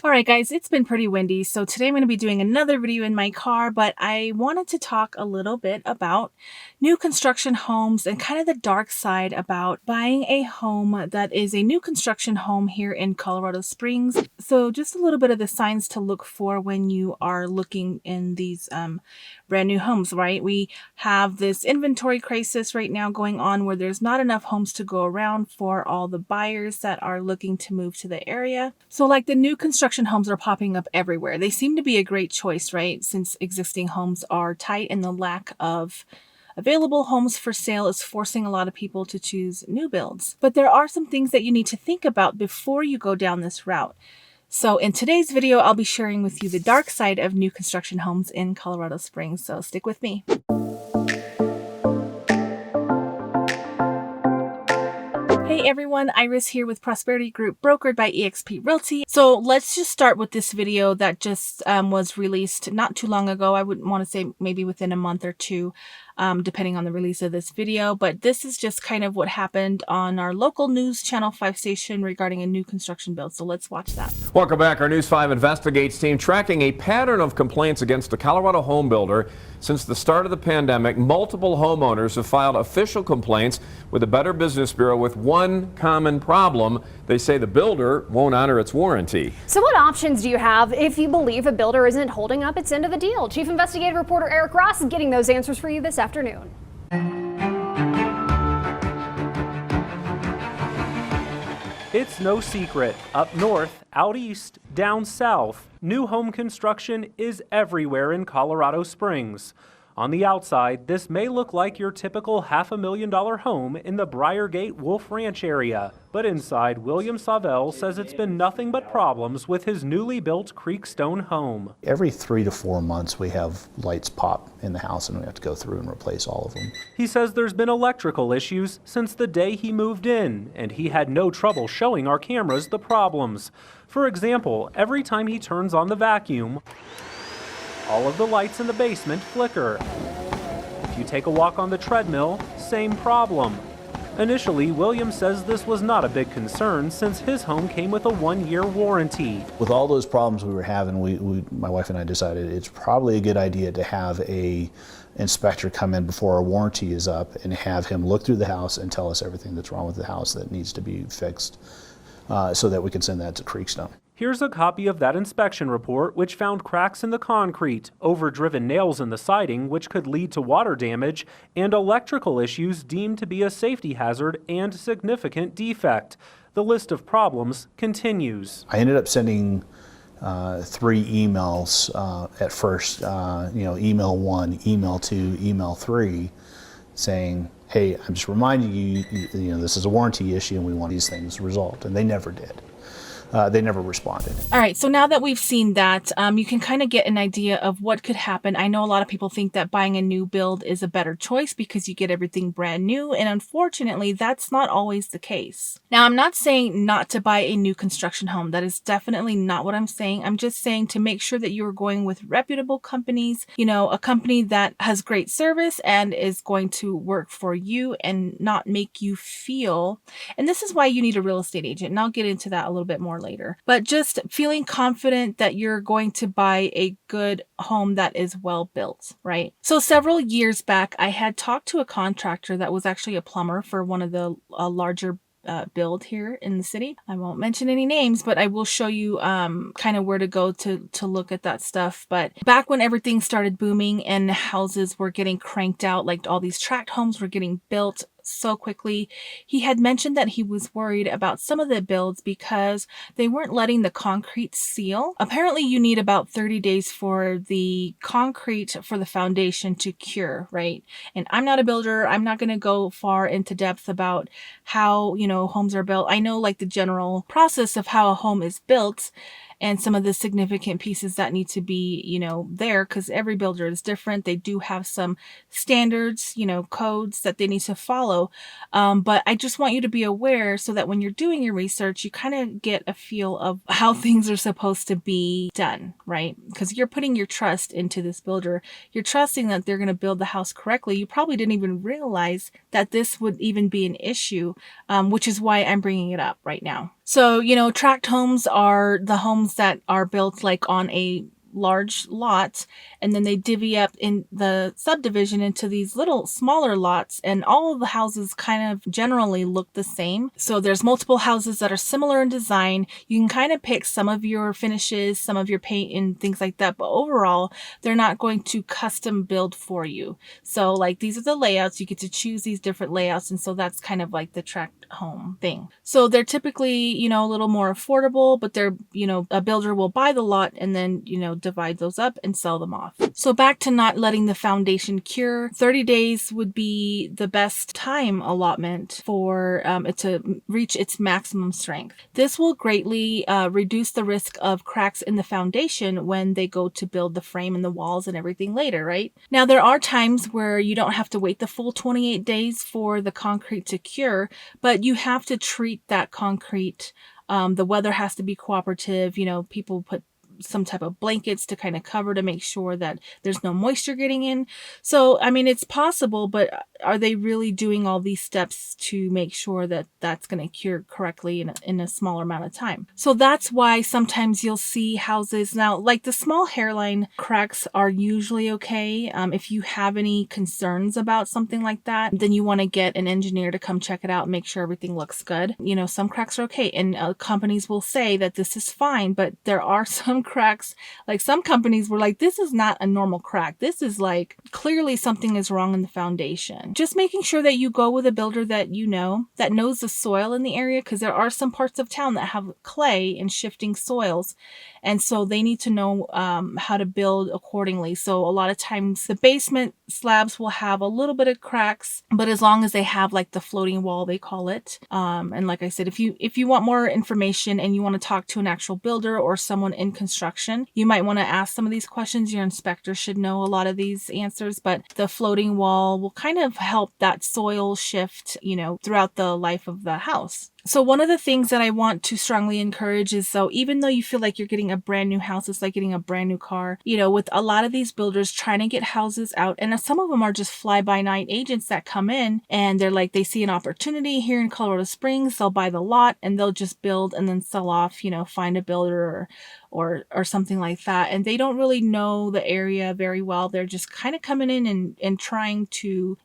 Alright guys, it's been pretty windy, so today I'm going to be doing another video in my car, but I wanted to talk a little bit about new construction homes and kind of the dark side about buying a home that is a new construction home here in Colorado Springs. So just a little bit of the signs to look for when you are looking in these brand new homes, right? We have this inventory crisis right now going on where there's not enough homes to go around for all the buyers that are looking to move to the area. So like the new construction homes are popping up everywhere. They seem to be a great choice, right? Since existing homes are tight and the lack of available homes for sale is forcing a lot of people to choose new builds. But there are some things that you need to think about before you go down this route. So in today's video, I'll be sharing with you the dark side of new construction homes in Colorado Springs. So stick with me. Hey everyone, Iris here with Prosperity Group, brokered by eXp Realty. So let's just start with this video that just was released not too long ago. I wouldn't want to say maybe within a month or two, depending on the release of this video. But this is just kind of what happened on our local news channel 5 station regarding a new construction build. So let's watch that. Welcome back. Our News 5 Investigates team tracking a pattern of complaints against a Colorado home builder. Since the start of the pandemic, multiple homeowners have filed official complaints with the Better Business Bureau with one common problem. They say the builder won't honor its warranty. So what options do you have if you believe a builder isn't holding up its end of the deal? Chief Investigative Reporter Eric Ross is getting those answers for you this afternoon. It's no secret. Up north, out east, down south, new home construction is everywhere in Colorado Springs. On the outside, this may look like your typical $500,000 home in the Briargate Wolf Ranch area. But inside, William Savell says it's been nothing but problems with his newly built Creekstone home. Every 3 to 4 months we have lights pop in the house and we have to go through and replace all of them. He says there's been electrical issues since the day he moved in, and he had no trouble showing our cameras the problems. For example, every time he turns on the vacuum, all of the lights in the basement flicker. If you take a walk on the treadmill, same problem. Initially, William says this was not a big concern since his home came with a 1-year warranty. With all those problems we were having, my wife and I decided it's probably a good idea to have a inspector come in before our warranty is up and have him look through the house and tell us everything that's wrong with the house that needs to be fixed so that we can send that to Creekstone. Here's a copy of that inspection report, which found cracks in the concrete, overdriven nails in the siding, which could lead to water damage, and electrical issues deemed to be a safety hazard and significant defect. The list of problems continues. I ended up sending 3 emails at first, email 1, email 2, email 3, saying, hey, I'm just reminding you, this is a warranty issue and we want these things resolved. And they never did. They never responded. All right, so now that we've seen that, you can kind of get an idea of what could happen. I know a lot of people think that buying a new build is a better choice because you get everything brand new, and unfortunately, that's not always the case. Now, I'm not saying not to buy a new construction home. That is definitely not what I'm saying. I'm just saying to make sure that you're going with reputable companies, a company that has great service and is going to work for you and not make you feel, and this is why you need a real estate agent, and I'll get into that a little bit more later, but just feeling confident that you're going to buy a good home that is well built, right? So several years back, I had talked to a contractor that was actually a plumber for one of the larger build here in the city. I won't mention any names, but I will show you kind of where to go to look at that stuff. But back when everything started booming and houses were getting cranked out, like all these tract homes were getting built so quickly, he had mentioned that he was worried about some of the builds because they weren't letting the concrete seal. Apparently you need about 30 days for the concrete for the foundation to cure, right? And I'm not a builder. I'm not going to go far into depth about how, homes are built. I know like the general process of how a home is built and some of the significant pieces that need to be, there, because every builder is different. They do have some standards, codes that they need to follow. But I just want you to be aware so that when you're doing your research, you kind of get a feel of how things are supposed to be done, right? Because you're putting your trust into this builder. You're trusting that they're going to build the house correctly. You probably didn't even realize that this would even be an issue, which is why I'm bringing it up right now. So, tract homes are the homes that are built like on a large lot, and then they divvy up in the subdivision into these little smaller lots, and all of the houses kind of generally look the same. So there's multiple houses that are similar in design. You can kind of pick some of your finishes, some of your paint and things like that, but overall they're not going to custom build for you. So like these are the layouts, you get to choose these different layouts, and so that's kind of like the tract home thing. So they're typically, a little more affordable, but they're, a builder will buy the lot and then, divide those up and sell them off. So back to not letting the foundation cure, 30 days would be the best time allotment for it to reach its maximum strength. This will greatly reduce the risk of cracks in the foundation when they go to build the frame and the walls and everything later, right? Now, there are times where you don't have to wait the full 28 days for the concrete to cure, but you have to treat that concrete. The weather has to be cooperative. People put some type of blankets to kind of cover to make sure that there's no moisture getting in. So, I mean, it's possible, but are they really doing all these steps to make sure that that's going to cure correctly in a smaller amount of time? So that's why sometimes you'll see houses now, like the small hairline cracks are usually okay. If you have any concerns about something like that, then you want to get an engineer to come check it out and make sure everything looks good. Some cracks are okay, and companies will say that this is fine, but there are some cracks, like some companies were like, this is not a normal crack. This is like clearly something is wrong in the foundation. Just making sure that you go with a builder that that knows the soil in the area, because there are some parts of town that have clay and shifting soils. And so they need to know how to build accordingly. So a lot of times the basement slabs will have a little bit of cracks, but as long as they have like the floating wall, they call it. And like I said, if you want more information and you want to talk to an actual builder or someone in construction, you might want to ask some of these questions. Your inspector should know a lot of these answers, but the floating wall will kind of help that soil shift, throughout the life of the house. So one of the things that I want to strongly encourage is, so even though you feel like you're getting a brand new house, it's like getting a brand new car, with a lot of these builders trying to get houses out, and some of them are just fly-by-night agents that come in and they're like, they see an opportunity here in Colorado Springs, they'll buy the lot and they'll just build and then sell off, find a builder or something like that. And they don't really know the area very well. They're just kind of coming in and trying to,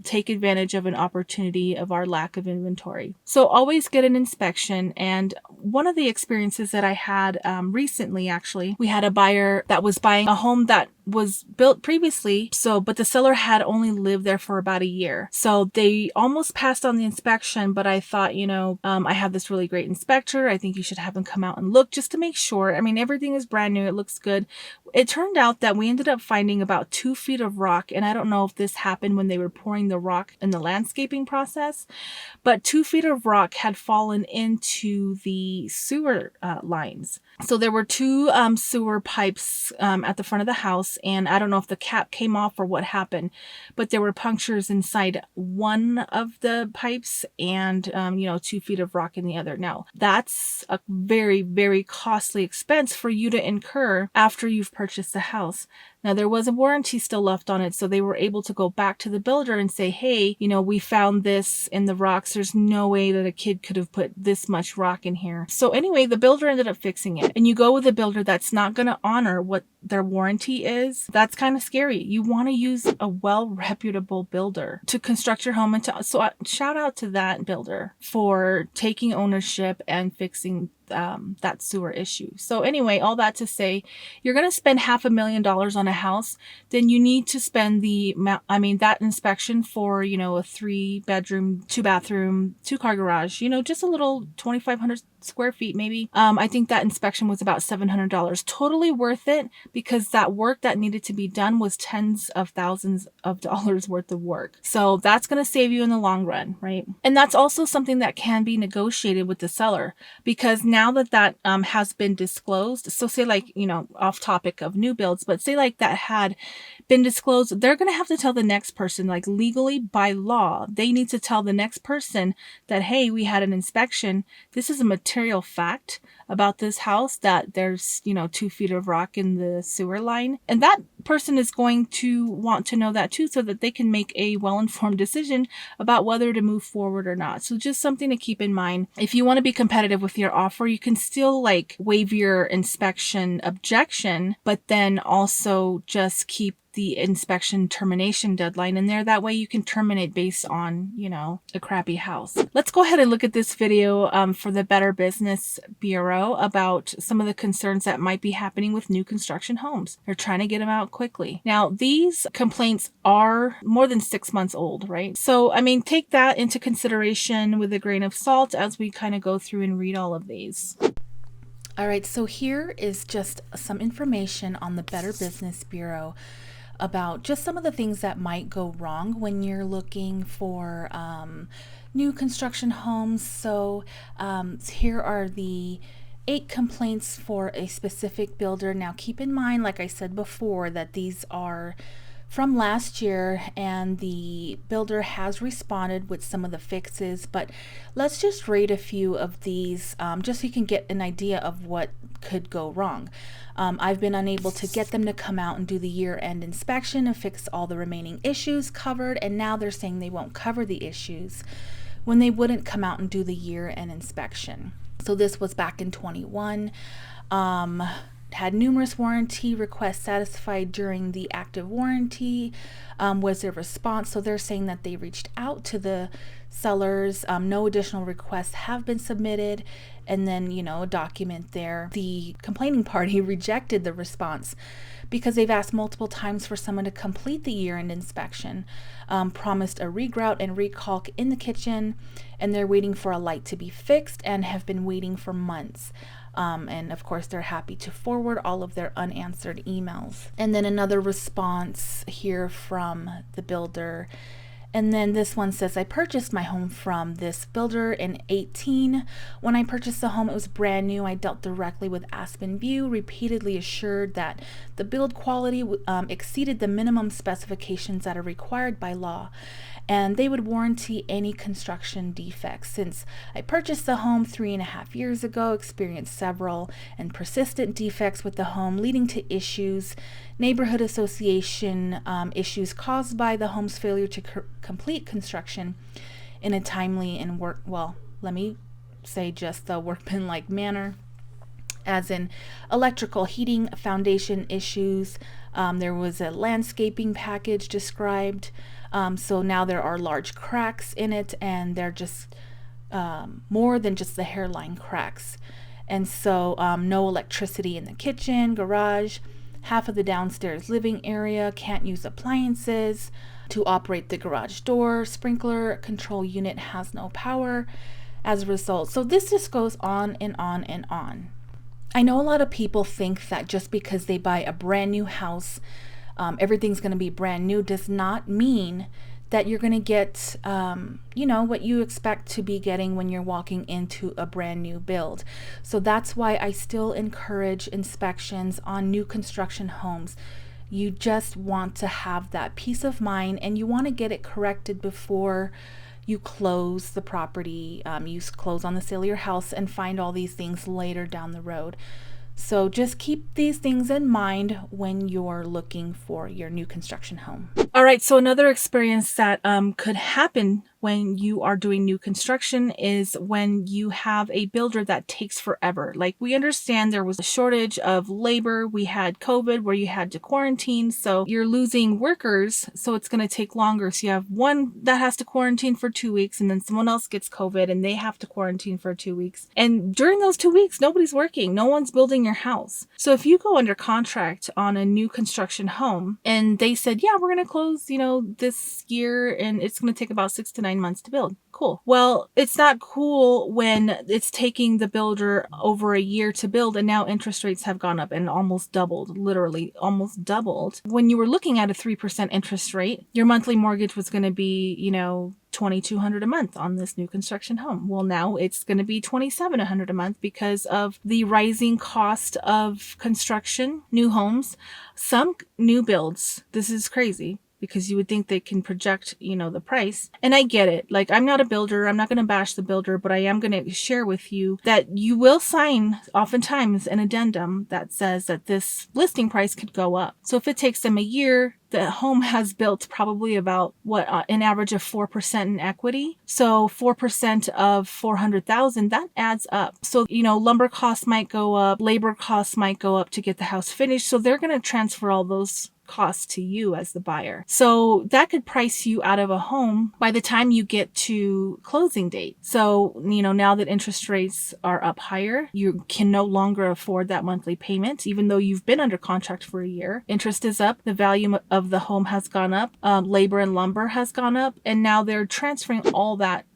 take advantage of an opportunity of our lack of inventory. So always get an inspection. And one of the experiences that I had recently, actually, we had a buyer that was buying a home that was built previously. But the seller had only lived there for about a year. So they almost passed on the inspection, but I thought, I have this really great inspector. I think you should have him come out and look just to make sure. I mean, everything is brand new. It looks good. It turned out that we ended up finding about 2 feet of rock. And I don't know if this happened when they were pouring the rock in the landscaping process, but 2 feet of rock had fallen into the sewer lines. So there were 2 sewer pipes at the front of the house, and I don't know if the cap came off or what happened, but there were punctures inside one of the pipes and, 2 feet of rock in the other. Now, that's a very, very costly expense for you to incur after you've purchased the house. Now, there was a warranty still left on it, so they were able to go back to the builder and say, hey, we found this in the rocks. There's no way that a kid could have put this much rock in here. So anyway, the builder ended up fixing it. And you go with a builder that's not going to honor what their warranty is. That's kind of scary. You want to use a well-reputable builder to construct your home. So shout out to that builder for taking ownership and fixing that sewer issue. So anyway, all that to say, you're going to spend $500,000 on a house, then you need to spend that inspection for, a 3-bedroom, 2-bathroom, 2-car garage, just a little 2,500 square feet maybe. I think that inspection was about $700. Totally worth it, because that work that needed to be done was tens of thousands of dollars worth of work. So that's going to save you in the long run, right? And that's also something that can be negotiated with the seller, because now that has been disclosed, so say like, off topic of new builds, but say like that had been disclosed, they're going to have to tell the next person, like legally by law, they need to tell the next person that, hey, we had an inspection. This is a material fact. about this house that there's, 2 feet of rock in the sewer line. And that person is going to want to know that too, so that they can make a well-informed decision about whether to move forward or not. So just something to keep in mind. If you want to be competitive with your offer, you can still waive your inspection objection, but then also just keep the inspection termination deadline in there. That way you can terminate based on, a crappy house. Let's go ahead and look at this video for the Better Business Bureau about some of the concerns that might be happening with new construction homes. They're trying to get them out quickly. Now, these complaints are more than 6 months old, right? So, take that into consideration with a grain of salt as we kind of go through and read all of these. All right, so here is just some information on the Better Business Bureau about just some of the things that might go wrong when you're looking for new construction homes. So here are the 8 complaints for a specific builder. Now keep in mind, like I said before, that these are from last year and the builder has responded with some of the fixes, but let's just rate a few of these just so you can get an idea of what could go wrong. I've been unable to get them to come out and do the year-end inspection and fix all the remaining issues covered, and now they're saying they won't cover the issues when they wouldn't come out and do the year-end inspection. So this was back in 21. Had numerous warranty requests satisfied during the active warranty was their response. So they're saying that they reached out to the sellers. No additional requests have been submitted. And then, a document there. The complaining party rejected the response because they've asked multiple times for someone to complete the year-end inspection, promised a regrout and recaulk in the kitchen, and they're waiting for a light to be fixed and have been waiting for months. And of course, they're happy to forward all of their unanswered emails. And then another response here from the builder. And then this one says, I purchased my home from this builder in 18. When I purchased the home, it was brand new. I dealt directly with Aspen View, repeatedly assured that the build quality exceeded the minimum specifications that are required by law, and they would warranty any construction defects. Since I purchased the home 3.5 years ago, experienced several and persistent defects with the home, leading to issues, neighborhood association issues caused by the home's failure to complete construction in a timely and just the workmanlike manner, as in electrical, heating, foundation issues. There was a landscaping package described. So now there are large cracks in it, and they're just more than just the hairline cracks. And so no electricity in the kitchen, garage, half of the downstairs living area, can't use appliances to operate the garage door, sprinkler control unit has no power as a result. So this just goes on and on and on. I know a lot of people think that just because they buy a brand new house, everything's going to be brand new, does not mean that you're going to get, what you expect to be getting when you're walking into a brand new build. So that's why I still encourage inspections on new construction homes. You just want to have that peace of mind, and you want to get it corrected before you close the property, you close on the sale of your house and find all these things later down the road. So just keep these things in mind when you're looking for your new construction home. All right, so another experience that could happen when you are doing new construction is when you have a builder that takes forever. Like, we understand there was a shortage of labor. We had COVID where you had to quarantine. So you're losing workers. So it's going to take longer. So you have one that has to quarantine for 2 weeks, and then someone else gets COVID and they have to quarantine for 2 weeks. And during those 2 weeks, nobody's working. No one's building your house. So if you go under contract on a new construction home and they said, yeah, we're going to close, this year, and it's going to take about 6 to 9 months to build. Cool. Well, it's not cool when it's taking the builder over a year to build, and now interest rates have gone up and almost doubled, literally almost doubled. When you were looking at a 3% interest rate, your monthly mortgage was going to be, $2,200 a month on this new construction home. Well, now it's going to be $2,700 a month because of the rising cost of construction, new homes. Some new builds, this is crazy, because you would think they can project, the price. And I get it. Like, I'm not a builder. I'm not going to bash the builder, but I am going to share with you that you will sign oftentimes an addendum that says that this listing price could go up. So if it takes them a year, the home has built probably about an average of 4% in equity. So 4% of 400,000, that adds up. So, lumber costs might go up, labor costs might go up to get the house finished. So they're going to transfer all those cost to you as the buyer. So that could price you out of a home by the time you get to closing date. So, now that interest rates are up higher, you can no longer afford that monthly payment, even though you've been under contract for a year. Interest is up. The value of the home has gone up. Labor and lumber has gone up. And now they're transferring all that,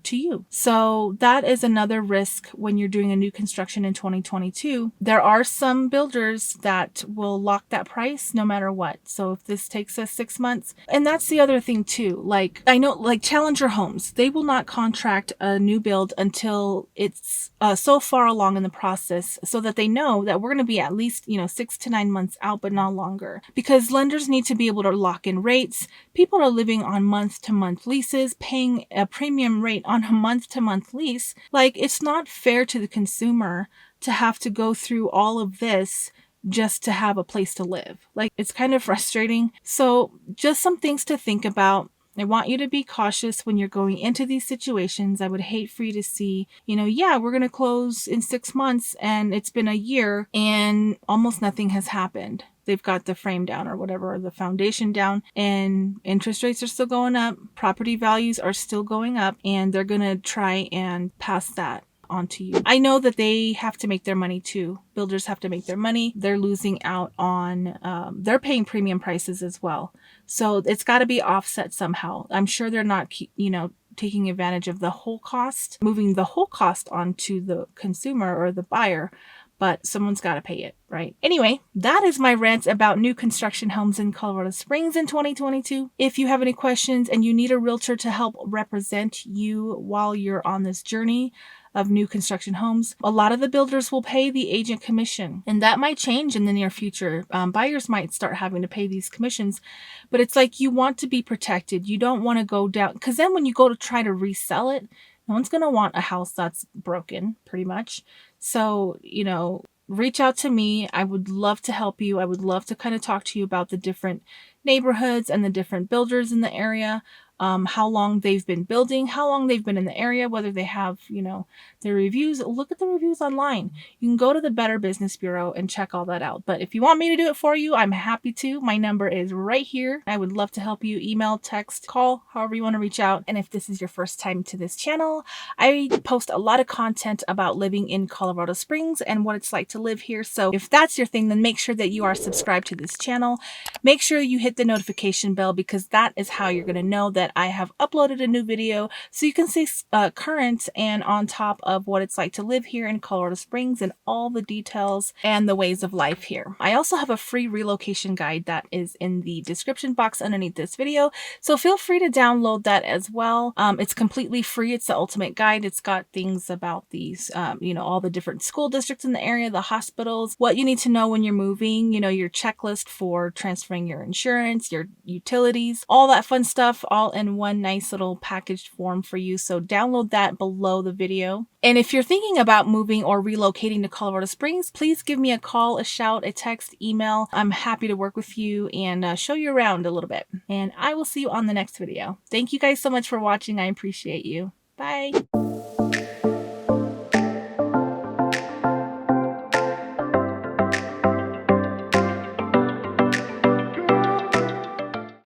to you. So that is another risk when you're doing a new construction in 2022. There are some builders that will lock that price no matter what. So if this takes us 6 months, and that's the other thing too, like I know like Challenger Homes, they will not contract a new build until it's so far along in the process so that they know that we're going to be at least, 6 to 9 months out, but not longer, because lenders need to be able to lock in rates. People are living on month-to-month leases, paying a premium rate on a month-to-month lease. Like, it's not fair to the consumer to have to go through all of this just to have a place to live. Like, it's kind of frustrating. So just some things to think about. I want you to be cautious when you're going into these situations. I would hate for you to see, yeah, we're going to close in 6 months and it's been a year and almost nothing has happened. They've got the frame down or whatever, or the foundation down, and interest rates are still going up. Property values are still going up, and they're going to try and pass that onto you. I know that they have to make their money too. Builders have to make their money. They're losing out on, they're paying premium prices as well. So it's got to be offset somehow. I'm sure they're not, taking advantage of the whole cost, moving the whole cost onto the consumer or the buyer, but someone's got to pay it, right? Anyway, that is my rant about new construction homes in Colorado Springs in 2022. If you have any questions and you need a realtor to help represent you while you're on this journey of new construction homes, a lot of the builders will pay the agent commission, and that might change in the near future. Buyers might start having to pay these commissions, but it's like you want to be protected. You don't want to go down, because then when you go to try to resell it, no one's going to want a house that's broken, pretty much. So, reach out to me. I would love to help you. I would love to kind of talk to you about the different neighborhoods and the different builders in the area. How long they've been building, how long they've been in the area, whether they have, their reviews. Look at the reviews online. You can go to the Better Business Bureau and check all that out. But if you want me to do it for you, I'm happy to. My number is right here. I would love to help you. Email, text, call, however you want to reach out. And if this is your first time to this channel, I post a lot of content about living in Colorado Springs and what it's like to live here. So if that's your thing, then make sure that you are subscribed to this channel. Make sure you hit the notification bell, because that is how you're going to know that I have uploaded a new video, so you can stay current and on top of what it's like to live here in Colorado Springs and all the details and the ways of life here. I also have a free relocation guide that is in the description box underneath this video, so feel free to download that as well. It's completely free. It's the ultimate guide. It's got things about these, all the different school districts in the area, the hospitals, what you need to know when you're moving, your checklist for transferring your insurance, your utilities, all that fun stuff, all in one nice little packaged form for you. So download that below the video. And if you're thinking about moving or relocating to Colorado Springs, please give me a call, a shout, a text, email. I'm happy to work with you and show you around a little bit. And I will see you on the next video. Thank you guys so much for watching. I appreciate you. Bye.